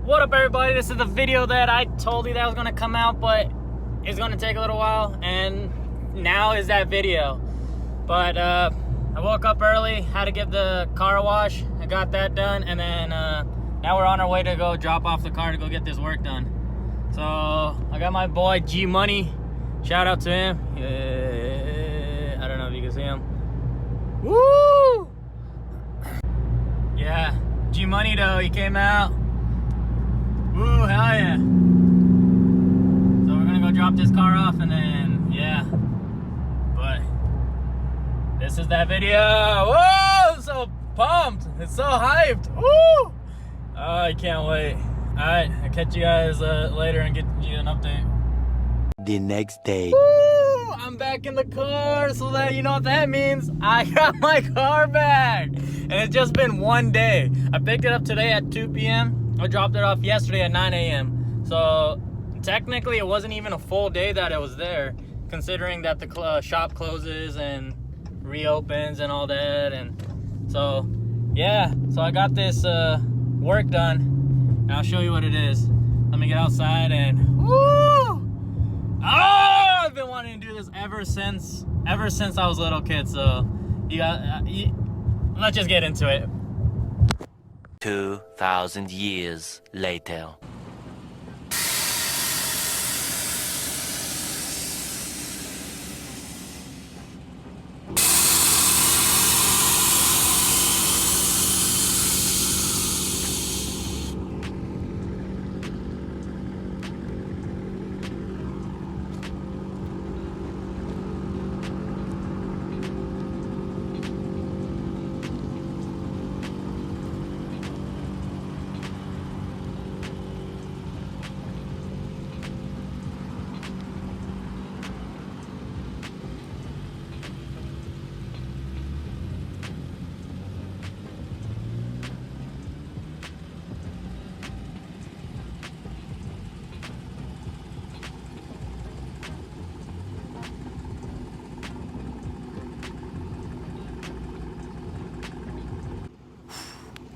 What up, everybody? This is the video that I told you that was gonna come out, but it's gonna take a little while, and now is that video. But I woke up early, had to give the car wash. I got that done, and then now we're on our way to go drop off the car to go get this work done. So I got my boy G Money. Shout out to him. I don't know if you can see him. Woo! Yeah, G Money though, he came out. Woo, hell yeah. So we're gonna go drop this car off and then, yeah. But this is that video. Woo, I'm so pumped. It's so hyped. Woo! Oh, I can't wait. Alright, I'll catch you guys later and get you an update. The next day. Woo! I'm back in the car, so that you know what that means. I got my car back. And it's just been one day. I picked it up today at 2 p.m. I dropped it off yesterday at 9 a.m. So technically it wasn't even a full day that it was there, considering that the shop closes and reopens and all that. And so yeah, so I got this work done, and I'll show you what it is. Let me get outside and woo! Oh, I've been wanting to do this ever since I was a little kid. So let's just get into it. 2,000 years later.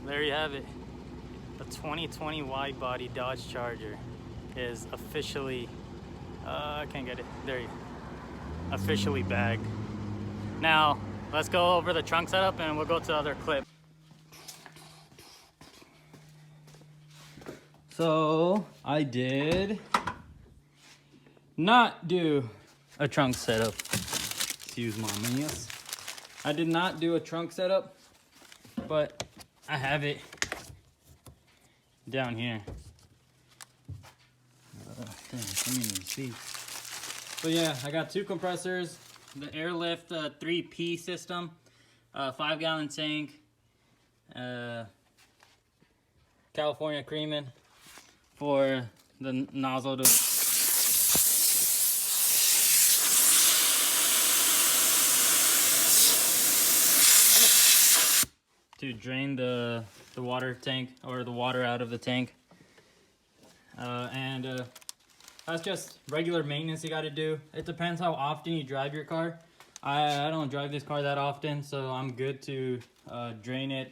There you have it. The 2020 Widebody Dodge Charger is officially, I can't get it, there you go. Officially bagged. Now, let's go over the trunk setup and we'll go to the other clip. So, I did not do a trunk setup. Excuse my mess. I did not do a trunk setup, but I have it down here. So yeah, I got two compressors, the Airlift 3P system, 5-gallon tank, California creaming for the nozzle to drain the water tank, or the water out of the tank. That's just regular maintenance you got to do. It depends how often you drive your car. I don't drive this car that often, so I'm good to drain it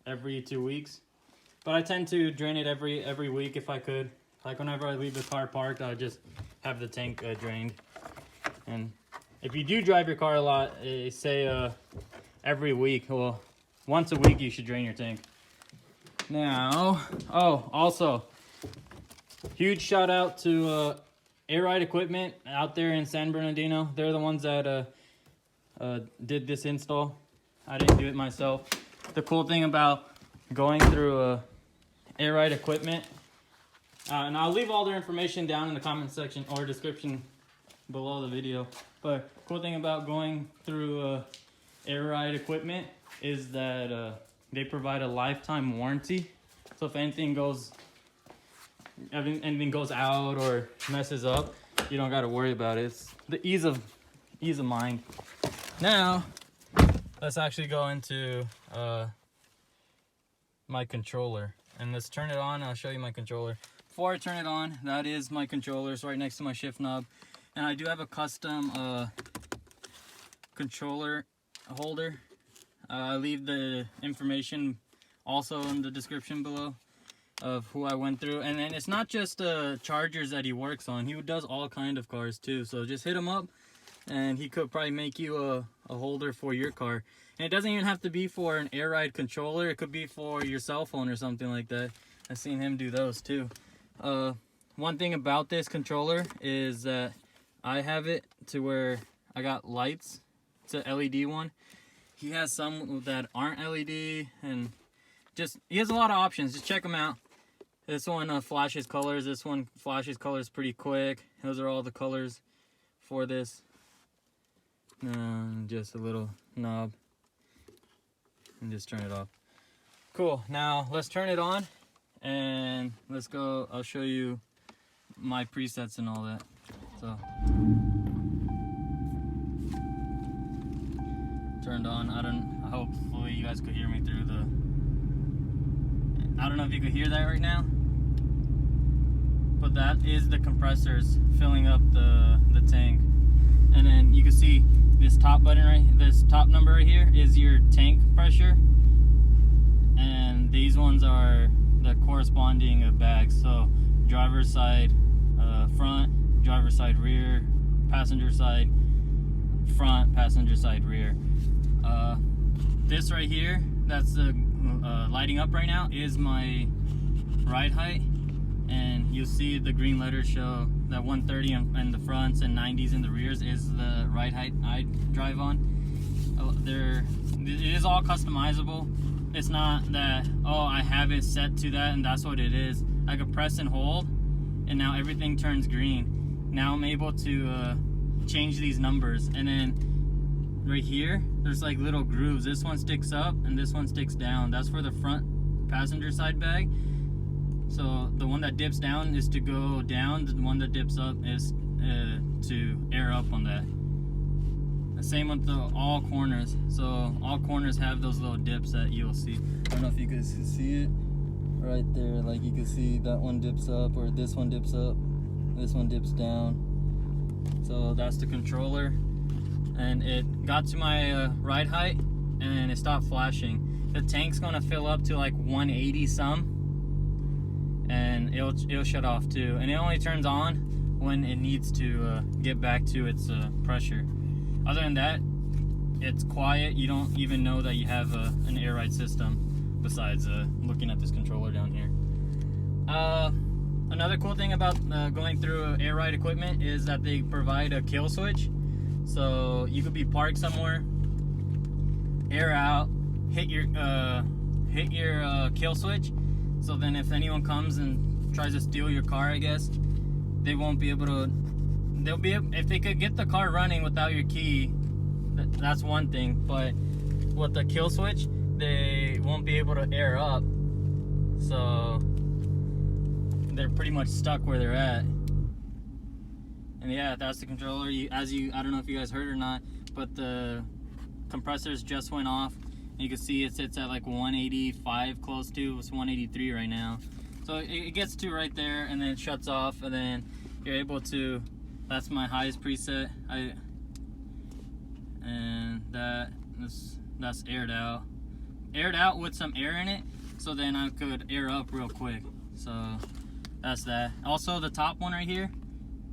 every 2 weeks. But I tend to drain it every week if I could. Like whenever I leave the car parked, I'll just have the tank drained. And if you do drive your car a lot, say every week, well, once a week you should drain your tank. Now, oh, also, huge shout out to Airlift Equipment out there in San Bernardino. They're the ones that did this install. I didn't do it myself. The cool thing about going through Airlift Equipment, and I'll leave all their information down in the comment section or description below the video. But cool thing about going through Airlift Equipment is that they provide a lifetime warranty. So if anything goes out or messes up, you don't got to worry about it. It's the ease of mind. Now, let's actually go into my controller, and let's turn it on. I'll show you my controller. Before I turn it on, that is my controller. It's right next to my shift knob, and I do have a custom controller holder. I leave the information also in the description below. of who I went through. And then it's not just Chargers that he works on. He does all kind of cars too. So just hit him up and he could probably make you a holder for your car. And it doesn't even have to be for an air ride controller. It could be for your cell phone or something like that. I've seen him do those too. One thing about this controller is that I have it to where I got lights. It's an LED one. He has some that aren't LED, and he has a lot of options. Just check them out. This one flashes colors. This one flashes colors pretty quick. Those are all the colors for this. Just a little knob. And just turn it off. Cool. Now let's turn it on and let's go. I'll show you my presets and all that. So turned on. Hopefully you guys could hear me through the. I don't know if you could hear that right now, but that is the compressors filling up the tank. And then you can see this top button this top number right here is your tank pressure, and these ones are the corresponding bags. So driver's side front, driver's side rear, passenger side front, passenger side rear. This right here that's lighting up right now is my ride height, and you'll see the green letters show that 130 in the fronts and 90s in the rears is the ride height I drive on. It is all customizable. It's not that, oh, I have it set to that and that's what it is. I could press and hold and now everything turns green. Now I'm able to change these numbers, and then right here there's like little grooves. This one sticks up and this one sticks down. That's for the front passenger side bag. So the one that dips down is to go down, the one that dips up is to air up on that. The same with all corners. So all corners have those little dips that you'll see. I don't know if you guys can see it right there. Like you can see that one dips up, or this one dips up, this one dips down. So that's the controller. And it got to my ride height and it stopped flashing. The tank's gonna fill up to like 180 some. And it'll shut off too, and it only turns on when it needs to get back to its pressure. Other than that, it's quiet. You don't even know that you have an air ride system besides looking at this controller down here. Another cool thing about going through air ride equipment is that they provide a kill switch. So you could be parked somewhere, air out, hit your kill switch. So then if anyone comes and tries to steal your car, I guess, they won't be able to, if they could get the car running without your key, that's one thing. But with the kill switch, they won't be able to air up. So they're pretty much stuck where they're at. And yeah, that's the controller. I don't know if you guys heard or not, but the compressors just went off. You can see it sits at like 185, close to, it's 183 right now. So it gets to right there and then it shuts off, and then you're able to, that's my highest preset. And that's aired out. Aired out with some air in it, so then I could air up real quick. So that's that. Also the top one right here,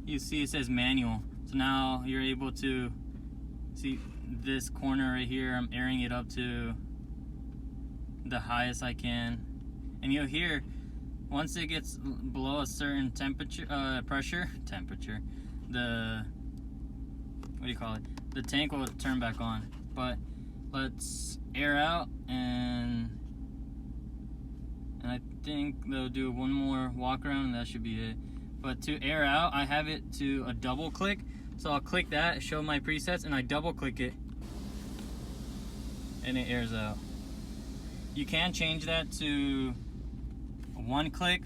you see it says manual. So now you're able to see this corner right here, I'm airing it up to the highest I can, and you'll hear once it gets below a certain temperature, the the tank will turn back on. But let's air out, and I think they'll do one more walk around and that should be it. But to air out, I have it to a double click. So I'll click that, show my presets, and I double click it, and it airs out. You can change that to one click.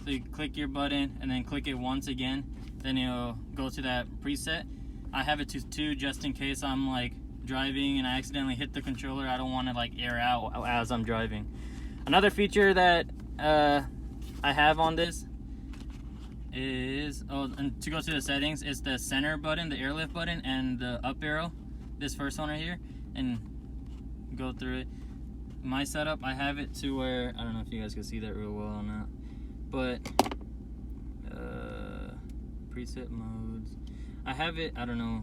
So you click your button and then click it once again, then it'll go to that preset. I have it to 2 just in case I'm like driving and I accidentally hit the controller. I don't want to like air out as I'm driving. Another feature that I have on this is, and to go to the settings, is the center button, the airlift button, and the up arrow, this first one right here, and go through it. my setup, I have it to where, I don't know if you guys can see that real well or not, but preset modes, I have it, I don't know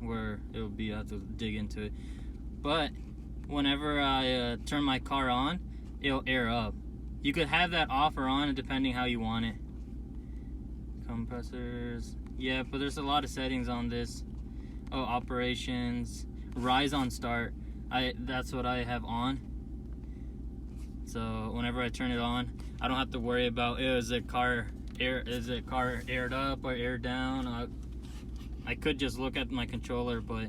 where it'll be, I have to dig into it, but whenever I turn my car on, it'll air up. You could have that off or on depending how you want it. Compressors, yeah, but there's a lot of settings on this. Oh, operations, rise on start, that's what I have on. So whenever I turn it on, I don't have to worry about is the car aired up or aired down. I could just look at my controller, but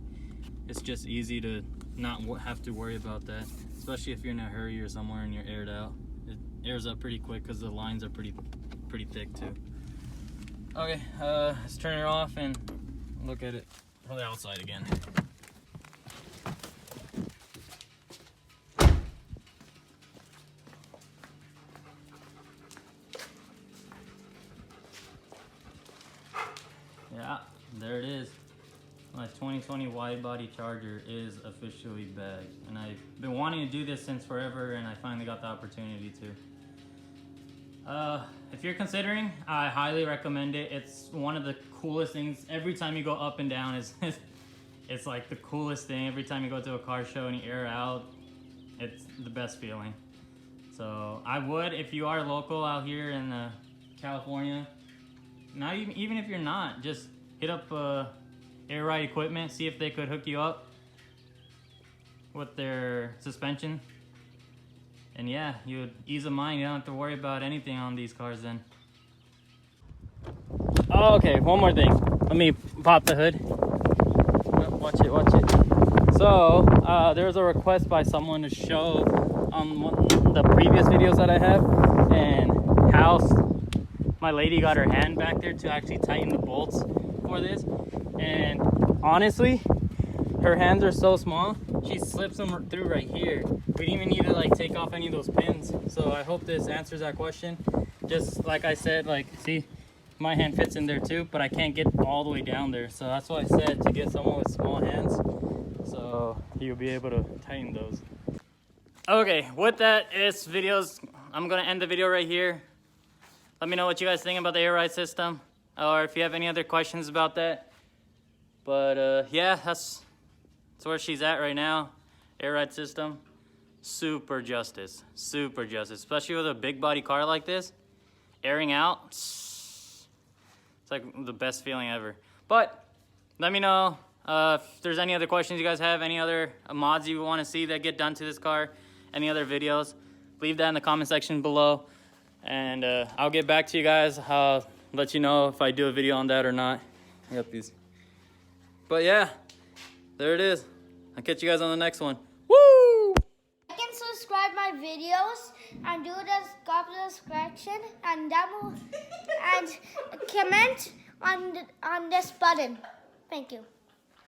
it's just easy to not have to worry about that, especially if you're in a hurry or somewhere and you're aired out. It airs up pretty quick because the lines are pretty thick too. Okay, let's turn it off and look at it from the outside again. Yeah, there it is. My 2020 Widebody Charger is officially bagged, and I've been wanting to do this since forever, and I finally got the opportunity to. If you're considering, I highly recommend it. It's one of the coolest things. Every time you go up and down, it's like the coolest thing. Every time you go to a car show and you air out, it's the best feeling. So I would, if you are local out here in California, not even if you're not, just hit up Air Ride Equipment, see if they could hook you up with their suspension. And yeah, you would ease of mind. You don't have to worry about anything on these cars then. Oh, okay, one more thing. Let me pop the hood. Oh, watch it. So, there was a request by someone to show on one of the previous videos that I have, and how my lady got her hand back there to actually tighten the bolts for this. And honestly, her hands are so small, she slips them through right here. We didn't even need to like take off any of those pins. So I hope this answers that question. Just like I said, like, see, my hand fits in there too, but I can't get all the way down there. So that's why I said to get someone with small hands, so you'll be able to tighten those. Okay, with that, I'm gonna end the video right here. Let me know what you guys think about the air ride system, or if you have any other questions about that. But yeah, that's where she's at right now. Air ride system, super justice, especially with a big body car like this. Airing out, it's like the best feeling ever. But let me know if there's any other questions you guys have, any other mods you want to see that get done to this car, any other videos, leave that in the comment section below, and I'll get back to you guys. I'll let you know if I do a video on that or not. I got these. But yeah, there it is. I'll catch you guys on the next one. Woo! Like and subscribe my videos and do the subscription and comment on this button. Thank you.